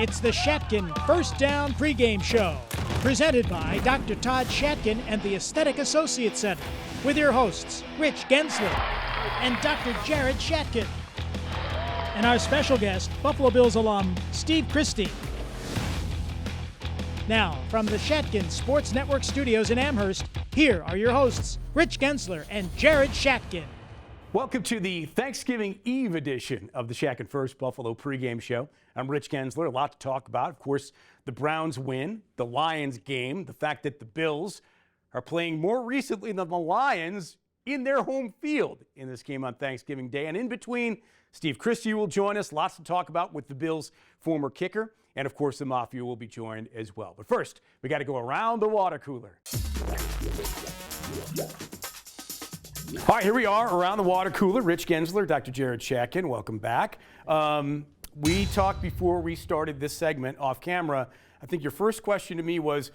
It's the Shatkin First Down pregame show, presented by Dr. Todd Shatkin and the Aesthetic Associates Center, with your hosts, Rich Gaenzler and Dr. Jared Shatkin, and our special guest, Buffalo Bills alum, Steve Christie. Now, from the Shatkin Sports Network studios in Amherst, here are your hosts, Rich Gaenzler and Jared Shatkin. Welcome to the Thanksgiving Eve edition of the Shatkin First Buffalo pregame show. I'm Rich Gaenzler. A lot to talk about. Of course, the Browns win, the Lions game, the fact that the Bills are playing more recently than the Lions in their home field in this game on Thanksgiving Day. And in between, Steve Christie will join us. Lots to talk about with the Bills' former kicker. And, of course, the Mafia will be joined as well. But first, we got to go around the water cooler. All right, here we are around the water cooler. Rich Gaenzler, Dr. Jared Shatkin, welcome back. We talked before we started this segment off camera. I think your first question to me was,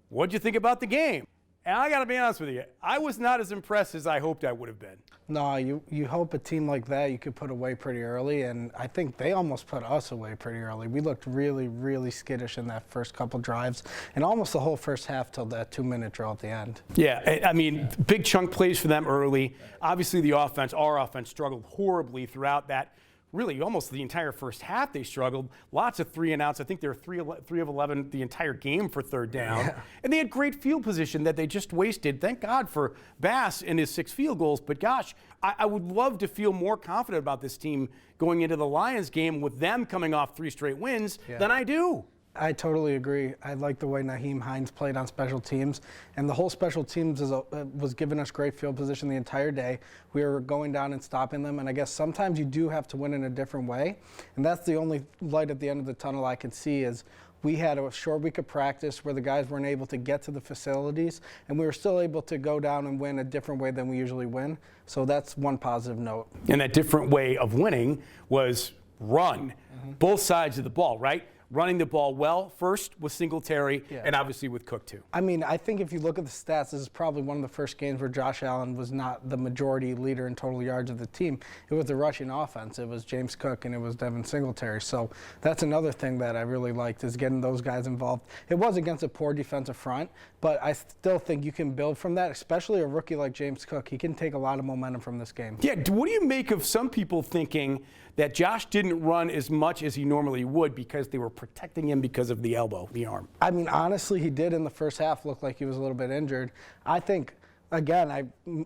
what'd you think about the game? And I got to be honest with you, I was not as impressed as I hoped I would have been. No, you hope a team like that you could put away pretty early, and I think they almost put us away pretty early. We looked really, really skittish in that first couple drives, and almost the whole first half till that 2-minute drill at the end. Yeah, I mean, big chunk plays for them early. Obviously, the offense, our offense, struggled horribly throughout that. Really, almost the entire first half they struggled. Lots of 3-and-outs. I think they were 3 of 11 the entire game for third down. Yeah. And they had great field position that they just wasted. Thank God for Bass and his 6 field goals. But gosh, I would love to feel more confident about this team going into the Lions game with them coming off 3 straight wins than I do. I totally agree. I like the way Nyheim Hines played on special teams, and the whole special teams was giving us great field position the entire day. We were going down and stopping them, and I guess sometimes you do have to win in a different way, and that's the only light at the end of the tunnel I can see is we had a short week of practice where the guys weren't able to get to the facilities, and we were still able to go down and win a different way than we usually win. So that's one positive note. And that different way of winning was run, both sides of the ball, right? Running the ball well first with Singletary and obviously with Cook too. I mean, I think if you look at the stats, this is probably one of the first games where Josh Allen was not the majority leader in total yards of the team. It was the rushing offense. It was James Cook and it was Devin Singletary. So that's another thing that I really liked is getting those guys involved. It was against a poor defensive front, but I still think you can build from that, especially a rookie like James Cook. He can take a lot of momentum from this game. Yeah, what do you make of some people thinking that Josh didn't run as much as he normally would because they were protecting him because of the elbow, the arm? I mean, honestly, he did in the first half look like he was a little bit injured. I think, again,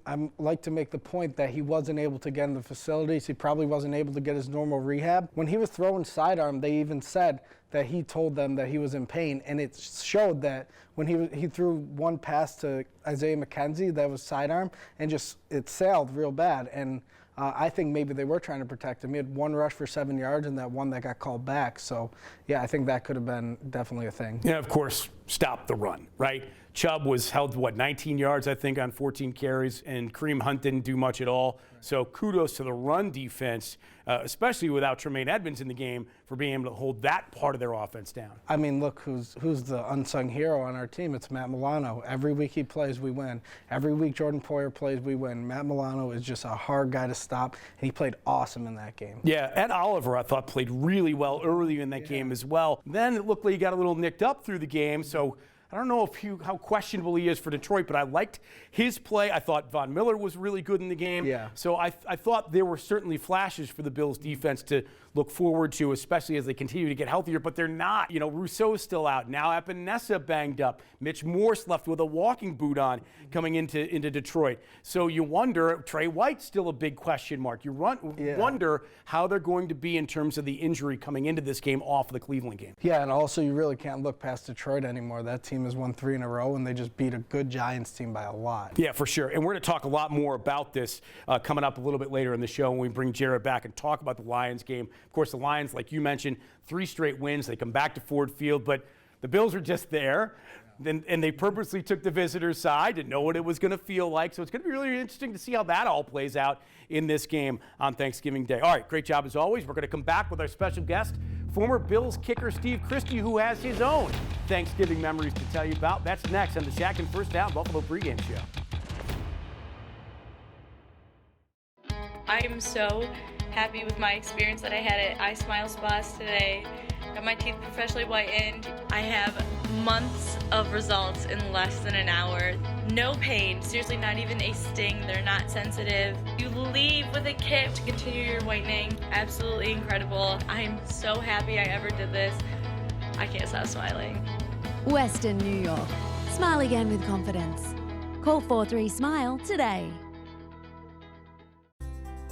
I like to make the point that he wasn't able to get in the facilities. He probably wasn't able to get his normal rehab. When he was throwing sidearm, they even said that he told them that he was in pain, and it showed that when he threw one pass to Isaiah McKenzie that was sidearm, and just it sailed real bad. And I think maybe they were trying to protect him. He had 1 rush for 7 yards and that one that got called back. So, yeah, I think that could have been definitely a thing. Yeah, of course, stop the run, right? Chubb was held, 19 yards, I think, on 14 carries, and Kareem Hunt didn't do much at all. So kudos to the run defense, especially without Tremaine Edmonds in the game, for being able to hold that part of their offense down. I mean, look who's the unsung hero on our team. It's Matt Milano. Every week he plays, we win. Every week Jordan Poyer plays, we win. Matt Milano is just a hard guy to stop, and he played awesome in that game. Yeah, Ed Oliver, I thought, played really well early in that game as well. Then it looked like he got a little nicked up through the game, so I don't know how questionable he is for Detroit, but I liked his play. I thought Von Miller was really good in the game. Yeah. So I thought there were certainly flashes for the Bills defense to look forward to, especially as they continue to get healthier, but they're not. You know, Rousseau's still out. Now Epinesa banged up. Mitch Morse left with a walking boot on coming into Detroit. So you wonder, Trey White's still a big question mark. You wonder how they're going to be in terms of the injury coming into this game off of the Cleveland game. Yeah, and also you really can't look past Detroit anymore. That team has won 3 in a row, and they just beat a good Giants team by a lot. Yeah, for sure. And we're going to talk a lot more about this coming up a little bit later in the show when we bring Jared back and talk about the Lions game. Of course, the Lions, like you mentioned, 3 straight wins. They come back to Ford Field, but the Bills are just there. And they purposely took the visitor's side to know what it was going to feel like. So it's going to be really interesting to see how that all plays out in this game on Thanksgiving Day. All right, great job as always. We're going to come back with our special guest, former Bills kicker Steve Christie, who has his own Thanksgiving memories to tell you about. That's next on the Shatkin First Down Buffalo pregame show. I am so happy with my experience that I had at I Smile Spas today. Got my teeth professionally whitened. I have months of results in less than an hour. No pain, seriously, not even a sting. They're not sensitive. You leave with a kit to continue your whitening. Absolutely incredible. I'm so happy I ever did this. I can't stop smiling. Western New York. Smile again with confidence. Call 43-SMILE today.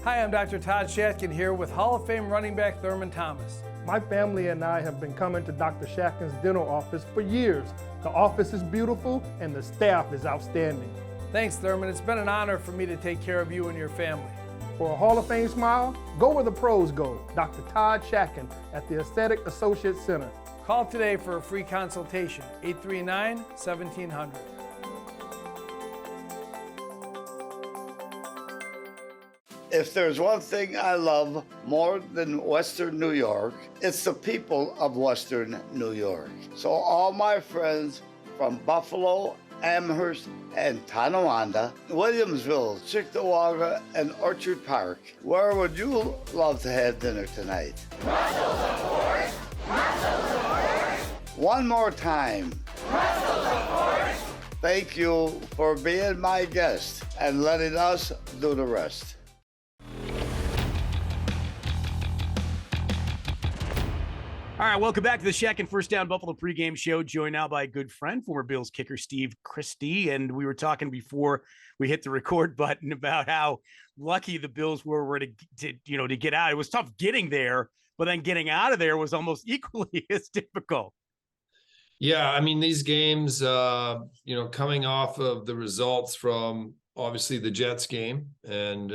Hi, I'm Dr. Todd Shatkin here with Hall of Fame running back Thurman Thomas. My family and I have been coming to Dr. Shatkin's dental office for years. The office is beautiful and the staff is outstanding. Thanks, Thurman. It's been an honor for me to take care of you and your family. For a Hall of Fame smile, go where the pros go. Dr. Todd Shatkin at the Aesthetic Associates Center. Call today for a free consultation, 839-1700. If there's one thing I love more than Western New York, it's the people of Western New York. So all my friends from Buffalo, Amherst, and Tonawanda, Williamsville, Cheektowaga, and Orchard Park, where would you love to have dinner tonight? Russell's of course! Russell's of course! One more time. Russell's of course! Thank you for being my guest and letting us do the rest. All right, welcome back to the Shatkin First Down Buffalo pregame show, joined now by a good friend, former Bills kicker Steve Christie. And we were talking before we hit the record button about how lucky the Bills were to get out. It was tough getting there, but then getting out of there was almost equally as difficult. Yeah, I mean, these games, coming off of the results from obviously the Jets game and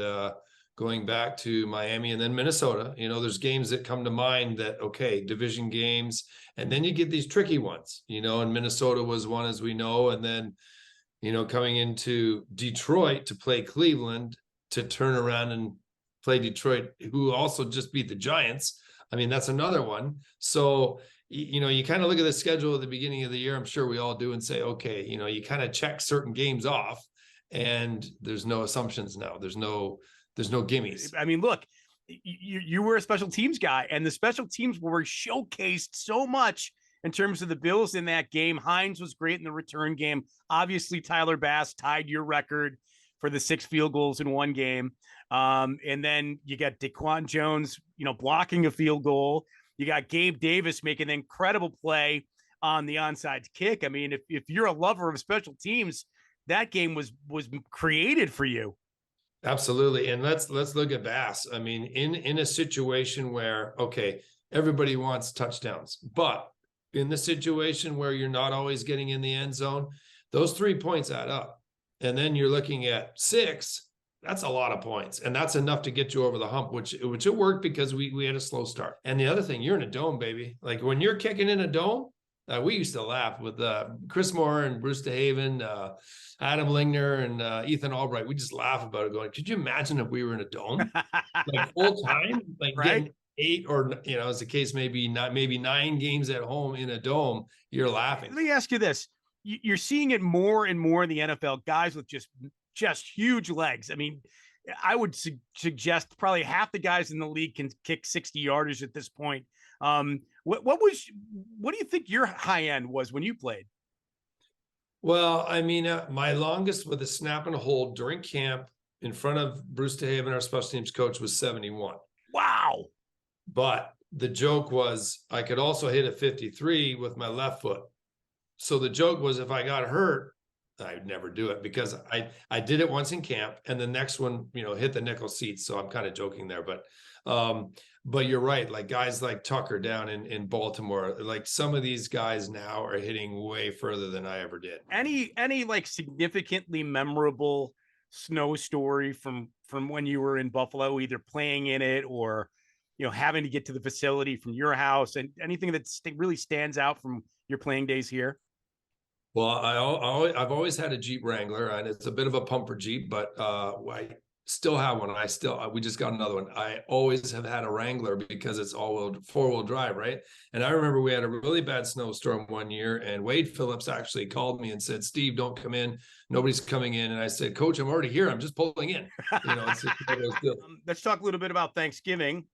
going back to Miami and then Minnesota, there's games that come to mind that, okay, division games, and then you get these tricky ones, and Minnesota was one, as we know, and then, coming into Detroit to play Cleveland, to turn around and play Detroit, who also just beat the Giants. I mean, that's another one. So, you kind of look at the schedule at the beginning of the year, I'm sure we all do, and say, okay, you kind of check certain games off, and there's no assumptions now. There's no gimmies. I mean, look, you were a special teams guy, and the special teams were showcased so much in terms of the Bills in that game. Hines was great in the return game. Obviously, Tyler Bass tied your record for the 6 field goals in one game. And then you got Daquan Jones, blocking a field goal. You got Gabe Davis making an incredible play on the onside kick. I mean, if you're a lover of special teams, that game was created for you. Absolutely. And let's look at Bass. I mean, in a situation where, okay, everybody wants touchdowns, but in the situation where you're not always getting in the end zone, those 3 points add up. And then you're looking at 6, that's a lot of points. And that's enough to get you over the hump, which it worked because we had a slow start. And the other thing, you're in a dome, baby. Like when you're kicking in a dome, we used to laugh with Chris Moore and Bruce DeHaven, Adam Lingner and Ethan Albright. We just laugh about it going, could you imagine if we were in a dome? Like full time, like right? Getting 8 or, as the case may be, maybe 9 games at home in a dome, you're laughing. Let me ask you this. You're seeing it more and more in the NFL, guys with just huge legs. I mean, I would suggest probably half the guys in the league can kick 60-yarders at this point. What do you think your high end was when you played? Well, I mean, my longest with a snap and a hold during camp in front of Bruce DeHaven, our special teams coach, was 71. Wow. But the joke was I could also hit a 53 with my left foot. So the joke was if I got hurt, I'd never do it because I did it once in camp and the next one, hit the nickel seats. So I'm kind of joking there, but you're right. Like guys like Tucker down in Baltimore, like some of these guys now are hitting way further than I ever did. Any like significantly memorable snow story from when you were in Buffalo, either playing in it or, having to get to the facility from your house, and anything that really stands out from your playing days here? Well, I've always had a Jeep Wrangler, and it's a bit of a pumper Jeep, but I still have one. We just got another one. I always have had a Wrangler because it's four-wheel drive, right? And I remember we had a really bad snowstorm one year, and Wade Phillips actually called me and said, "Steve, don't come in. Nobody's coming in." And I said, "Coach, I'm already here. I'm just pulling in." It's just one of those deals. Let's talk a little bit about Thanksgiving.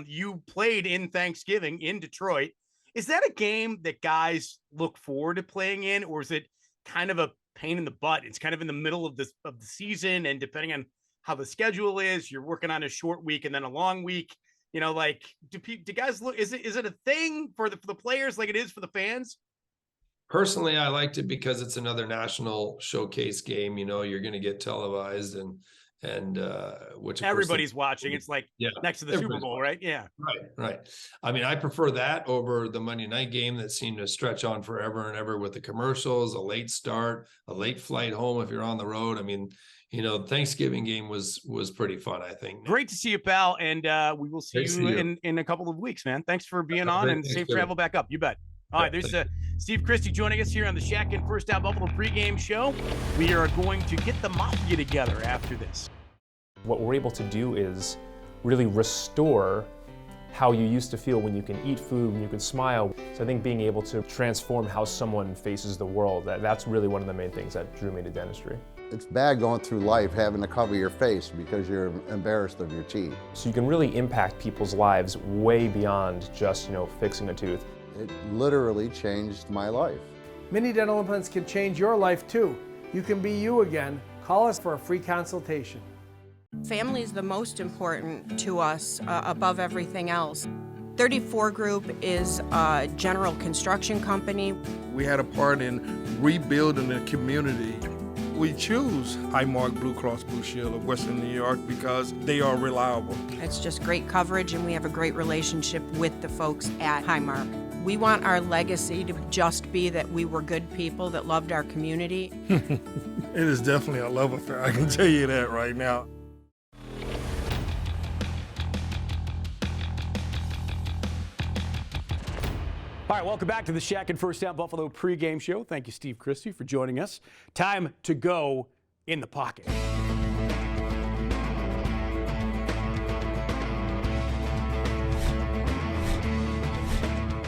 You played in Thanksgiving in Detroit. Is that a game that guys look forward to playing in, or is it kind of a pain in the butt? It's kind of in the middle of the season, and depending on how the schedule is, you're working on a short week and then a long week. Do guys look? Is it a thing for the players like it is for the fans? Personally, I liked it because it's another national showcase game. You're going to get televised, and which everybody's watching. It's like next to the Super Bowl, right? Yeah. Right. I mean, I prefer that over the Monday night game that seemed to stretch on forever and ever with the commercials, a late start, a late flight home if you're on the road. I mean, Thanksgiving game was pretty fun, I think. Great to see you, pal. And we will see you in a couple of weeks, man. Thanks for being on, and safe travel back up. You bet. All right, there's Steve Christie joining us here on the Shatkin First Down Buffalo pregame show. We are going to get the Mafia together after this. What we're able to do is really restore how you used to feel when you can eat food, when you can smile. So I think being able to transform how someone faces the world, that's really one of the main things that drew me to dentistry. It's bad going through life having to cover your face because you're embarrassed of your teeth. So you can really impact people's lives way beyond just, fixing a tooth. It literally changed my life. Mini dental implants can change your life too. You can be you again. Call us for a free consultation. Family is the most important to us above everything else. 34 Group is a general construction company. We had a part in rebuilding the community. We choose Highmark Blue Cross Blue Shield of Western New York because they are reliable. It's just great coverage, and we have a great relationship with the folks at Highmark. We want our legacy to just be that we were good people that loved our community. It is definitely a love affair, I can tell you that right now. All right, welcome back to the Shatkin First Down Buffalo pregame show. Thank you, Steve Christie, for joining us. Time to go in the pocket.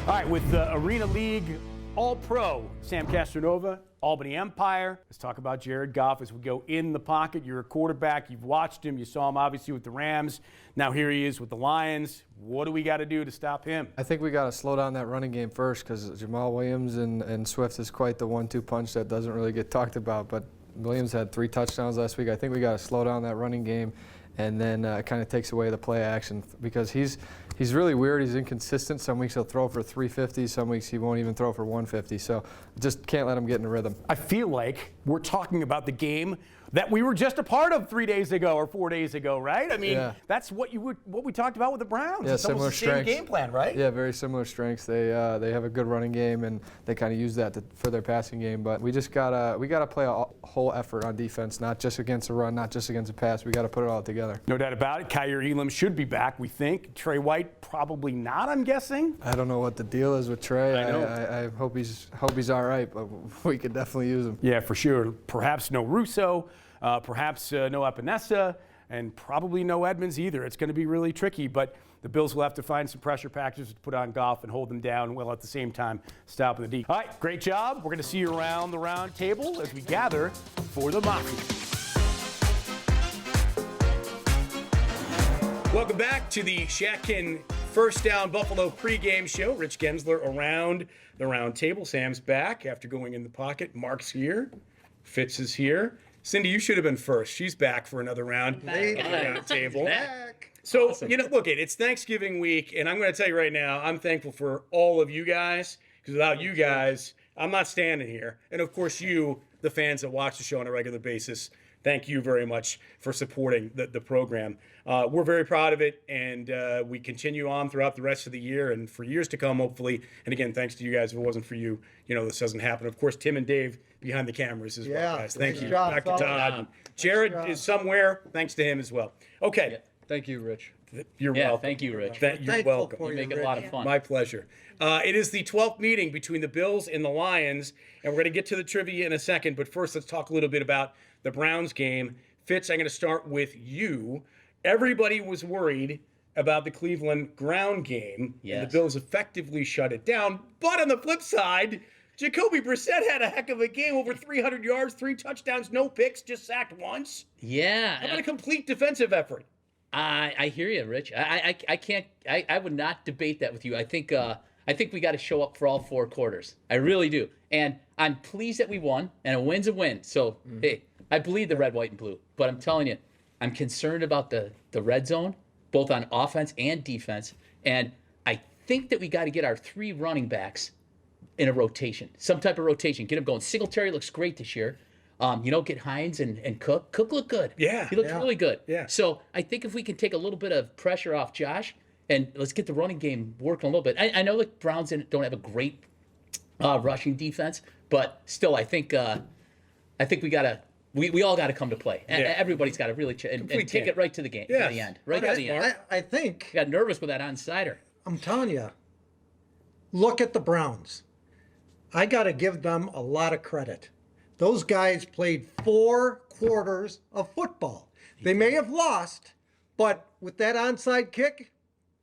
All right, with the Arena League All-Pro Sam Castronova, Albany Empire. Let's talk about Jared Goff as we go in the pocket. You're a quarterback. You've watched him. You saw him obviously with the Rams. Now here he is with the Lions. What do we got to do to stop him? I think we got to slow down that running game first because Jamal Williams and Swift is quite the 1-2 punch that doesn't really get talked about. But Williams had 3 touchdowns last week. I think we got to slow down that running game, and then it kind of takes away the play action because he's really weird. He's inconsistent. Some weeks he'll throw for 350. Some weeks he won't even throw for 150. So just can't let him get in a rhythm. I feel like we're talking about the game that we were just a part of 3 days ago or 4 days ago, right? I mean, that's what we talked about with the Browns. Yeah, it's similar almost the same strengths. game plan, right? Yeah, very similar strengths. They have a good running game, and they kind of use that for their passing game. But we just gotta play a whole effort on defense, not just against the run, not just against the pass. We got to put it all together. No doubt about it. Kyrie Elam should be back, we think. Trey White probably not, I'm guessing. I don't know what the deal is with Trey. I know. I hope he's all right, but we could definitely use him. Yeah, for sure. Perhaps no Russo. Perhaps no Epinesa, and probably no Edmonds either. It's going to be really tricky, but the Bills will have to find some pressure packages to put on Goff and hold them down while at the same time stopping the D. All right, great job. We're going to see you around the round table as we gather for the Mafia. Welcome back to the Shatkin First Down Buffalo pregame show. Rich Gaenzler around the round table. Sam's back after going in the pocket. Mark's here. Fitz is here. Cindy, you should have been first. She's back for another round on the round table. So, awesome. Look, it's Thanksgiving week, and I'm going to tell you right now, I'm thankful for all of you guys, because without you guys, I'm not standing here. And, of course, you, the fans that watch the show on a regular basis, thank you very much for supporting the program. We're very proud of it, and we continue on throughout the rest of the year and for years to come, hopefully. And, again, thanks to you guys. If it wasn't for you, this doesn't happen. Of course, Tim and Dave behind the cameras as well, guys. Thank you. Dr. Todd. Jared is somewhere. Thanks to him as well. Okay. Yeah. Thank you, Rich. You're welcome. Thank you, Rich. You're welcome. You make it a lot of fun. My pleasure. It is the 12th meeting between the Bills and the Lions, and we're going to get to the trivia in a second. But first, let's talk a little bit about the Browns game. Fitz, I'm going to start with you. Everybody was worried about the Cleveland ground game, and the Bills effectively shut it down. But on the flip side, Jacoby Brissett had a heck of a game, over 300 yards, 3 touchdowns, no picks, just sacked once. Yeah. How about a complete defensive effort? I hear you, Rich. I would not debate that with you. I think we got to show up for all 4 quarters. I really do. And I'm pleased that we won, and a win's a win. So, hey, I believe the red, white, and blue. But I'm telling you, I'm concerned about the red zone, both on offense and defense. And I think that we got to get our 3 running backs in a rotation, some type of rotation. Get them going. Singletary looks great this year. Get Hines and Cook. Cook looked good. Yeah. He looked really good. Yeah. So I think if we can take a little bit of pressure off Josh and let's get the running game working a little bit. I know the Browns don't have a great rushing defense, but still, I think we gotta. We all got to come to play. Yeah. Everybody's got to really and take it right to the game, to the end, right to the end. I think. Got nervous with that onside. I'm telling you. Look at the Browns. I got to give them a lot of credit. Those guys played 4 quarters of football. They may have lost, but with that onside kick,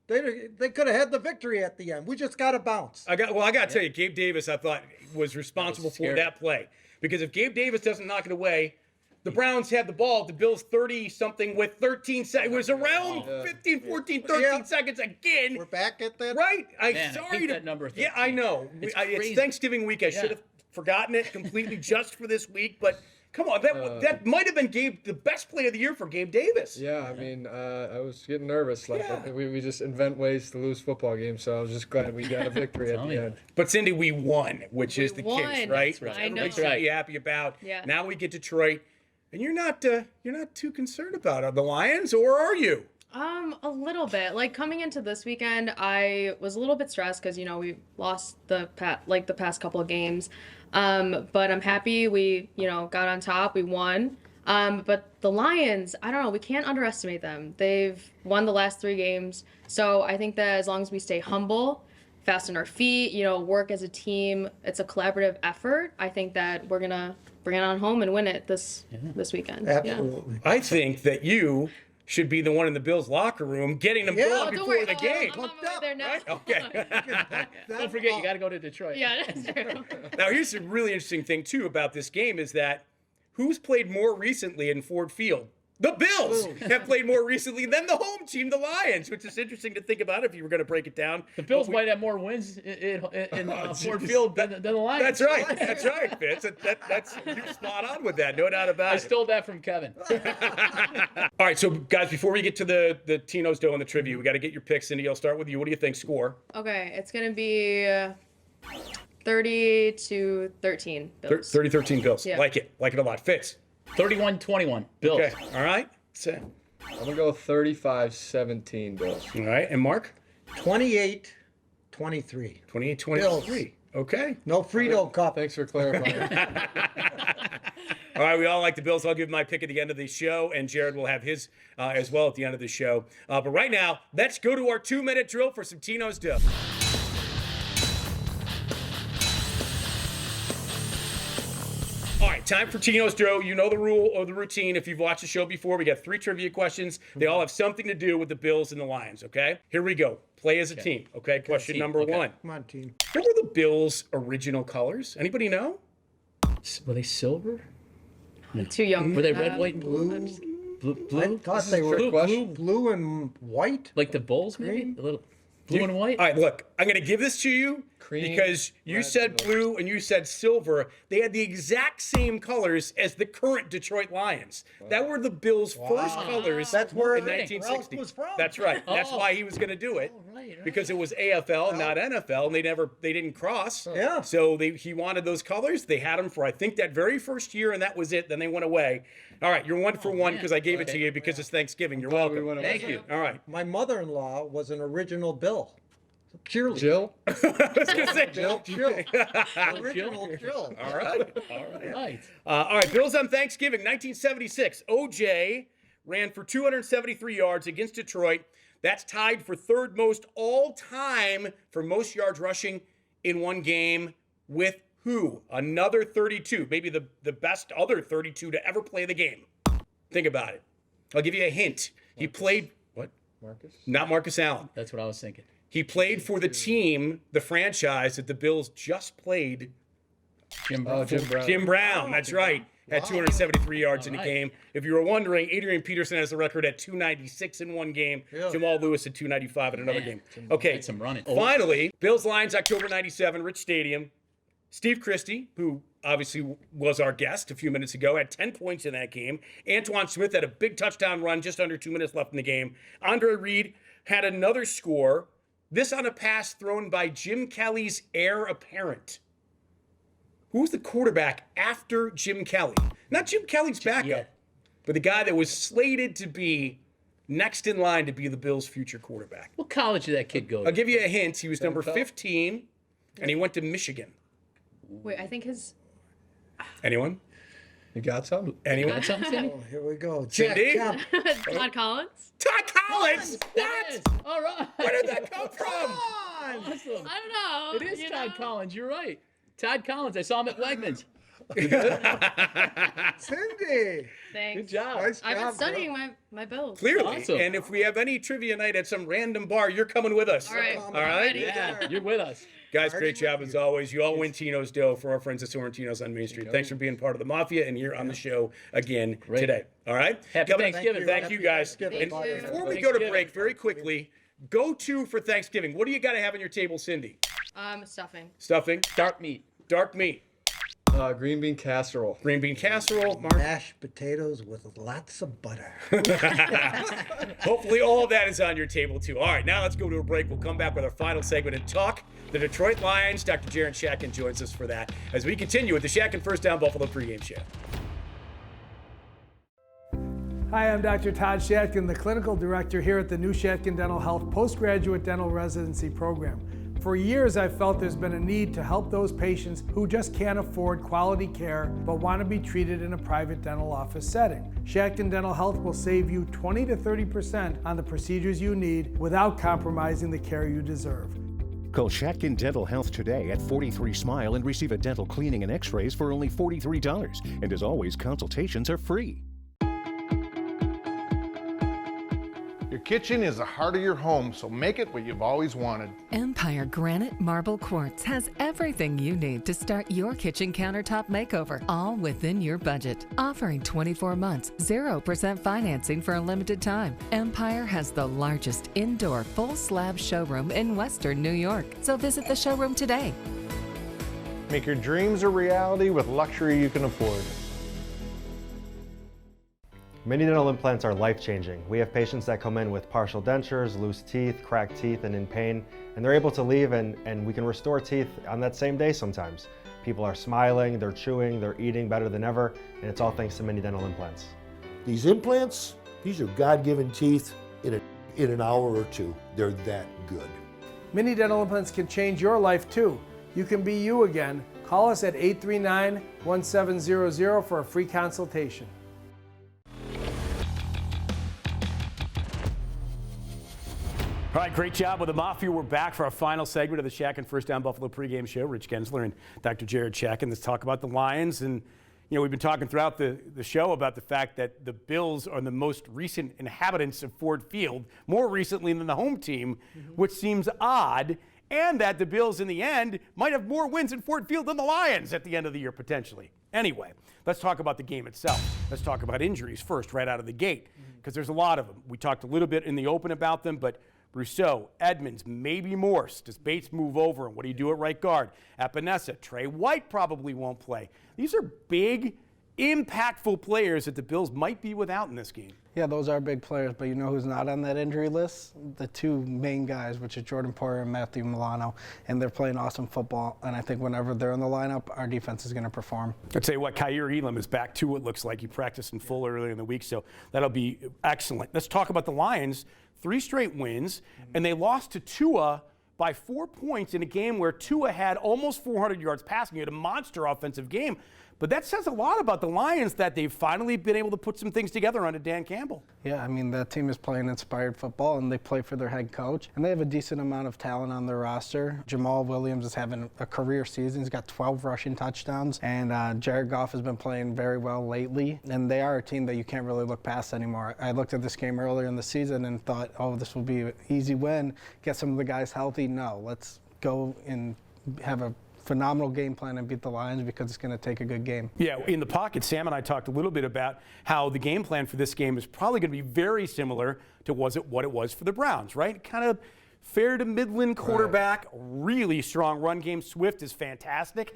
they could have had the victory at the end. We just got to bounce. I got to tell you, Gabe Davis, I thought, was responsible for that play. Because if Gabe Davis doesn't knock it away, the Browns had the ball, the Bills 30-something with 13 seconds. It was around 15, 14, 13 seconds again. We're back at that. Right? I hate that number 13. Yeah, I know. It's Thanksgiving week. I should have forgotten it completely just for this week. But come on, that might have been the best play of the year for Gabe Davis. Yeah, I mean, I was getting nervous. We just invent ways to lose football games, so I was just glad we got a victory at the end. But Cindy, we won, which is the case, right? That's right. I know. Everybody should be happy about. Yeah. Now we get Detroit, and you're not too concerned about the Lions, or are you? A little bit. Like coming into this weekend, I was a little bit stressed because we lost the past couple of games. But I'm happy we got on top. We won. But the Lions, I don't know. We can't underestimate them. They've won the last 3 games. So I think that as long as we stay humble, fast on our feet, work as a team, it's a collaborative effort. I think that we're gonna bring it on home and win it this weekend. Absolutely. I think that you should be the one in the Bills locker room getting them going before the game. I'm on my way there now. Right? Okay. Don't forget, you got to go to Detroit. Yeah, that's true. Now, here's a really interesting thing, too, about this game is that who's played more recently in Ford Field? The Bills have played more recently than the home team, the Lions, which is interesting to think about if you were going to break it down. The Bills might have more wins in Ford Field than the Lions. That's right. That's right, Fitz. That's you're spot on with that. No doubt about it. I stole that from Kevin. All right, so guys, before we get to the Tino's Dough and the trivia, we got to get your picks. Cindy, I'll start with you. What do you think? Score? Okay, it's gonna be 30-13 Bills. 30-13 Bills. Yeah. Like it a lot. Fitz? 31-21 Bills. Okay, all right. I'm going to go 35-17 Bills. All right, and Mark? 28-23. 28-23. Okay. No Frito Cup. Thanks for clarifying. All right, we all like the Bills. I'll give my pick at the end of the show, and Jared will have his as well at the end of the show. But right now, let's go to our 2-minute drill for some Tino's Dough. All right, time for Tino's Dough. You know the rule or the routine. If you've watched the show before, we got 3 trivia questions. They all have something to do with the Bills and the Lions, okay? Here we go. Play as a team, okay? Question number 1. Come on, team. What were the Bills' original colors? Anybody know? Were they silver? Too young. Were they red, white, and blue? Blue? I thought they were blue and white. Like the Bulls, maybe? A little blue and white? All right, look, I'm going to give this to you because you said blue and you said silver. They had the exact same colors as the current Detroit Lions. That were the Bills' first colors That's where in 1960. was from. That's right. That's why he was going to do it. Because it was AFL, not NFL, and they didn't cross. Yeah. So he wanted those colors. They had them for, I think, that very first year, and that was it. Then they went away. All right, you're 1 for 1 because I gave it to you because it's Thanksgiving. You're welcome. Thank you. All right. My mother-in-law was an original Bill. Cheerleader. Jill? I was going to say Jill. Original Jill. All right. All right, Bills on Thanksgiving, 1976. OJ ran for 273 yards against Detroit. That's tied for 3rd most all-time for most yards rushing in one game with who? Another 32. Maybe the best other 32 to ever play the game. Think about it. I'll give you a hint. He played, what? Marcus? Not Marcus Allen. That's what I was thinking. He played for the team, the franchise that the Bills just played. Jim Brown. Jim Brown, that's right. Had 273 yards in the game. If you were wondering, Adrian Peterson has the record at 296 in one game. Jamal Lewis at 295 in another game. Okay, some running. Finally, Bills-Lions, October 97, Rich Stadium. Steve Christie, who obviously was our guest a few minutes ago, had 10 points in that game. Antoine Smith had a big touchdown run, just under 2 minutes left in the game. Andre Reed had another score, this on a pass thrown by Jim Kelly's heir apparent. Who was the quarterback after Jim Kelly? Not Jim Kelly's backup, but the guy that was slated to be next in line to be the Bills' future quarterback. What college did that kid go to? I'll give you a hint. He was number 15, and he went to Michigan. Wait, I think his. Anyone? You got some? Anyone? Got something? Oh, here we go. Cindy? Todd Collins? Todd Collins! What? All right. Where did that come from? Awesome. I don't know. It is Todd Collins. You're right. Todd Collins. I saw him at Wegmans. Cindy. Thanks. Good job. Nice I've been job, studying my Bills. Clearly. Awesome. And if we have any trivia night at some random bar, you're coming with us. All right. All right? Ready. Yeah, you're with us. Guys, great job as always. You all win Tino's dough for our friends at Sorrentino's on Main Street. Thanks for being part of the Mafia and here on the show again today. All right? Happy Thanksgiving. Thank you guys. Thanksgiving. And Thank you. before we go to break, very quickly, go to for Thanksgiving. What do you got to have on your table, Cindy? Stuffing. Stuffing. Dark meat. Dark meat. Green bean casserole. Green bean casserole. Mark. Mashed potatoes with lots of butter. Hopefully all of that is on your table too. All right, now let's go to a break. We'll come back with our final segment and talk the Detroit Lions. Dr. Jared Shatkin joins us for that as we continue with the Shatkin First Down Buffalo pregame show. Hi, I'm Dr. Todd Shatkin, the clinical director here at the New Shatkin Dental Health Postgraduate Dental Residency Program. For years, I've felt there's been a need to help those patients who just can't afford quality care but want to be treated in a private dental office setting. Shatkin Dental Health will save you 20 to 30% on the procedures you need without compromising the care you deserve. Call Shatkin Dental Health today at 43 Smile and receive a dental cleaning and x-rays for only $43. And as always, consultations are free. Your kitchen is the heart of your home, so make it what you've always wanted. Empire Granite Marble Quartz has everything you need to start your kitchen countertop makeover, all within your budget. Offering 24 months, 0% financing for a limited time. Empire has the largest indoor full slab showroom in Western New York, so visit the showroom today. Make your dreams a reality with luxury you can afford. Mini dental implants are life-changing. We have patients that come in with partial dentures, loose teeth, cracked teeth, and in pain, and they're able to leave and we can restore teeth on that same day sometimes. People are smiling, they're chewing, they're eating better than ever, and it's all thanks to mini dental implants. These implants, these are God-given teeth in an hour or two. They're that good. Mini dental implants can change your life too. You can be you again. Call us at 839-1700 for a free consultation. All right, great job with the Mafia. We're back for our final segment of the Shatkin First Down Buffalo pregame show. Rich Gaenzler and Dr. Jared Shatkin. Let's talk about the Lions. And, you know, we've been talking throughout the show about the fact that the Bills are the most recent inhabitants of Ford Field, more recently than the home team, which seems odd, and that the Bills, in the end, might have more wins in Ford Field than the Lions at the end of the year, potentially. Anyway, let's talk about the game itself. Let's talk about injuries first, right out of the gate, because there's a lot of them. We talked a little bit in the open about them, but Rousseau, Edmonds, maybe Morse. Does Bates move over? And what do you do at right guard? Epinesa, Trey White probably won't play. These are big, impactful players that the Bills might be without in this game. Yeah, those are big players, but you know who's not on that injury list? The two main guys, which is Jordan Poyer and Matthew Milano, and they're playing awesome football, and I think whenever they're in the lineup, our defense is going to perform. I'll tell you what, Kaiir Elam is back too, it looks like. He practiced in full earlier in the week, so that'll be excellent. Let's talk about the Lions. 3 straight wins, and they lost to Tua by 4 points in a game where Tua had almost 400 yards passing. He had a monster offensive game. But that says a lot about the Lions that they've finally been able to put some things together under Dan Campbell. Yeah, I mean, that team is playing inspired football, and they play for their head coach. And they have a decent amount of talent on their roster. Jamal Williams is having a career season. He's got 12 rushing touchdowns. And Jared Goff has been playing very well lately. And they are a team that you can't really look past anymore. I looked at this game earlier in the season and thought, oh, this will be an easy win. Get some of the guys healthy. No, let's go and have a phenomenal game plan and beat the Lions because it's going to take a good game. Yeah, in the pocket, Sam and I talked a little bit about how the game plan for this game is probably going to be very similar to what it was for the Browns, right? Kind of fair to Midland quarterback, really strong run game. Swift is fantastic.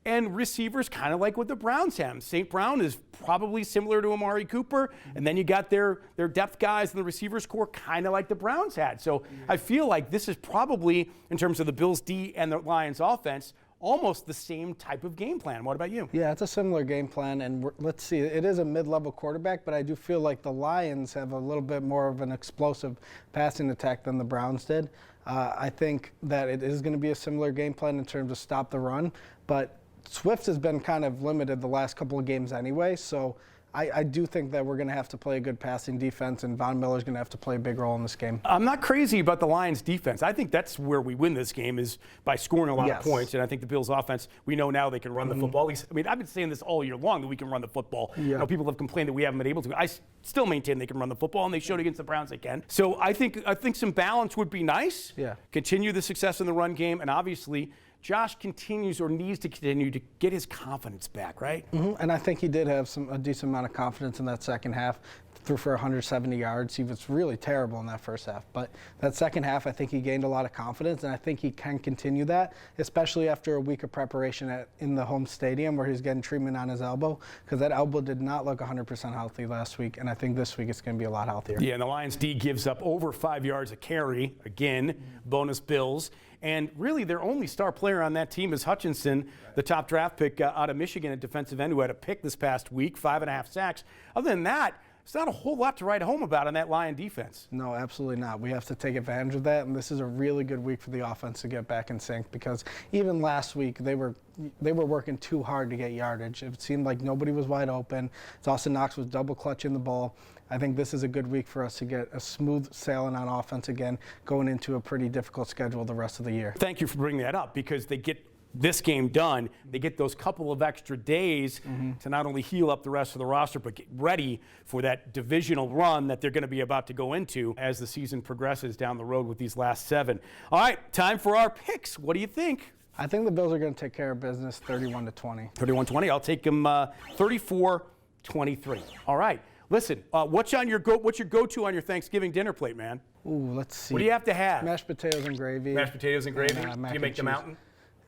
And receivers kind of like what the Browns have. St. Brown is probably similar to Amari Cooper. And then you got their depth guys in the receivers core kind of like the Browns had. So I feel like this is probably, in terms of the Bills D and the Lions offense, almost the same type of game plan. What about you? Yeah, it's a similar game plan, and let's see, it is a mid-level quarterback, but I do feel like the Lions have a little bit more of an explosive passing attack than the Browns did. I think that it is going to be a similar game plan in terms of stop the run, but Swift has been kind of limited the last couple of games anyway, so I do think that we're going to have to play a good passing defense, and Von Miller's going to have to play a big role in this game. I'm not crazy about the Lions' defense. I think that's where we win this game is by scoring a lot of points, and I think the Bills' offense, we know now they can run the football. At least, I mean, I've been saying this all year long that we can run the football. Yeah. You know, people have complained that we haven't been able to. I still maintain they can run the football, and they showed against the Browns they can. So I think some balance would be nice. Yeah. Continue the success in the run game, and obviously Josh continues or needs to continue to get his confidence back, right? And I think he did have a decent amount of confidence in that second half. Threw for 170 yards. He was really terrible in that first half. But that second half, I think he gained a lot of confidence, and I think he can continue that, especially after a week of preparation in the home stadium where he's getting treatment on his elbow, because that elbow did not look 100% healthy last week, and I think this week it's going to be a lot healthier. Yeah, and the Lions D gives up over 5 yards a carry. Again, bonus Bills. And really, their only star player on that team is Hutchinson, the top draft pick out of Michigan at defensive end, who had a pick this past week, 5.5 sacks. Other than that, it's not a whole lot to write home about on that Lion defense. No, absolutely not. We have to take advantage of that, and this is a really good week for the offense to get back in sync, because even last week they were working too hard to get yardage. It seemed like nobody was wide open. Dawson Knox was double clutching the ball. I think this is a good week for us to get a smooth sailing on offense again, going into a pretty difficult schedule the rest of the year. Thank you for bringing that up, because they get this game done, they get those couple of extra days to not only heal up the rest of the roster, but get ready for that divisional run that they're going to be about to go into as the season progresses down the road with these last 7. All right, time for our picks. What do you think? I think the Bills are going to take care of business 31-20. 31-20. I'll take them 34-23. All right. Listen, what's your go-to on your Thanksgiving dinner plate, man? Ooh, let's see. What do you have to have? Mashed potatoes and gravy. Mashed potatoes and gravy? And, do you make the mountain?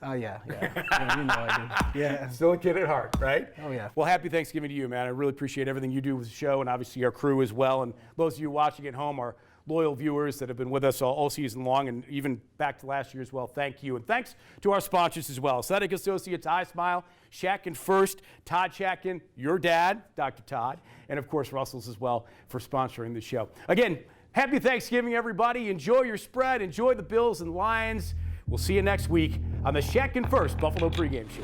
Oh, yeah. Yeah, you know I do. Yeah. Still a kid at heart, right? Oh, yeah. Well, happy Thanksgiving to you, man. I really appreciate everything you do with the show, and obviously our crew as well. And those of you watching at home, our loyal viewers that have been with us all season long and even back to last year as well, thank you. And thanks to our sponsors as well. Athletic Associates, iSmile, Shatkin First, Todd Shatkin, your dad, Dr. Todd, and of course Russell's as well for sponsoring the show. Again, happy Thanksgiving, everybody. Enjoy your spread. Enjoy the Bills and Lions. We'll see you next week on the Shatkin First Buffalo pregame show.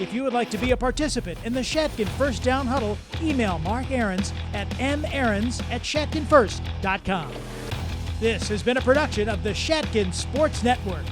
If you would like to be a participant in the Shatkin First Down Huddle, email Mark Ahrens at maarons@shatkinfirst.com. This has been a production of the Shatkin Sports Network.